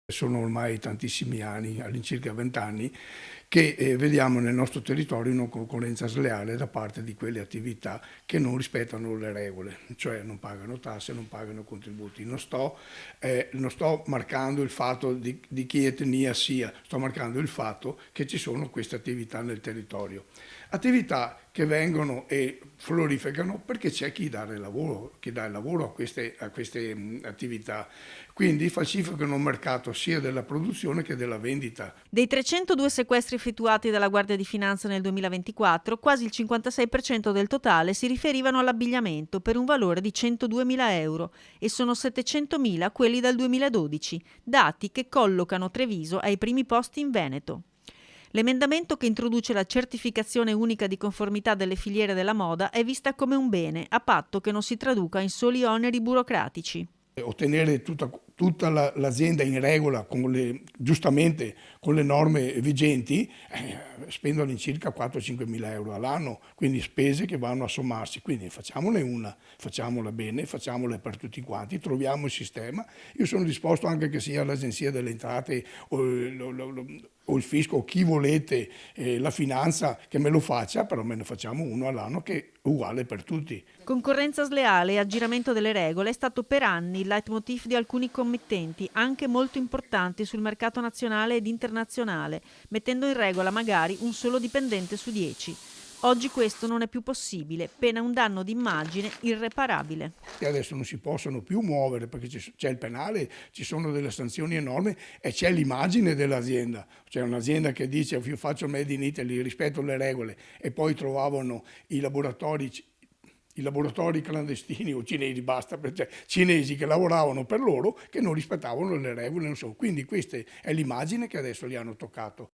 Sono ormai tantissimi anni, all'incirca 20 anni, che vediamo nel nostro territorio una concorrenza sleale da parte di quelle attività che non rispettano le regole, cioè non pagano tasse, non pagano contributi. Non sto marcando il fatto di chi etnia sia, sto marcando il fatto che ci sono queste attività nel territorio. Attività che vengono e florificano perché c'è chi dà il lavoro a queste attività. Quindi falsificano il mercato sia della produzione che della vendita. Dei 302 sequestri effettuati dalla Guardia di Finanza nel 2024, quasi il 56% del totale si riferivano all'abbigliamento per un valore di 102.000 euro e sono 700.000 quelli dal 2012, dati che collocano Treviso ai primi posti in Veneto. L'emendamento che introduce la certificazione unica di conformità delle filiere della moda è vista come un bene, a patto che non si traduca in soli oneri burocratici. Ottenere tutta l'azienda in regola, giustamente con le norme vigenti, spendono in circa 4-5 mila euro all'anno, quindi spese che vanno a sommarsi. Quindi facciamone una, facciamola bene, facciamola per tutti quanti, troviamo il sistema. Io sono disposto anche che sia l'Agenzia delle Entrate o il fisco o chi volete, la finanza, che me lo faccia, però me ne facciamo uno all'anno che è uguale per tutti. Concorrenza sleale e aggiramento delle regole è stato per anni il leitmotiv di alcuni committenti, anche molto importanti sul mercato nazionale ed internazionale, mettendo in regola magari un solo dipendente su 10. Oggi questo non è più possibile, pena un danno d'immagine irreparabile. E adesso non si possono più muovere perché c'è il penale, ci sono delle sanzioni enormi e c'è l'immagine dell'azienda. C'è un'azienda che dice io faccio Made in Italy, rispetto le regole, e poi trovavano i laboratori clandestini o cinesi, basta, cioè cinesi che lavoravano per loro che non rispettavano le regole, non so. Quindi questa è l'immagine che adesso gli hanno toccato.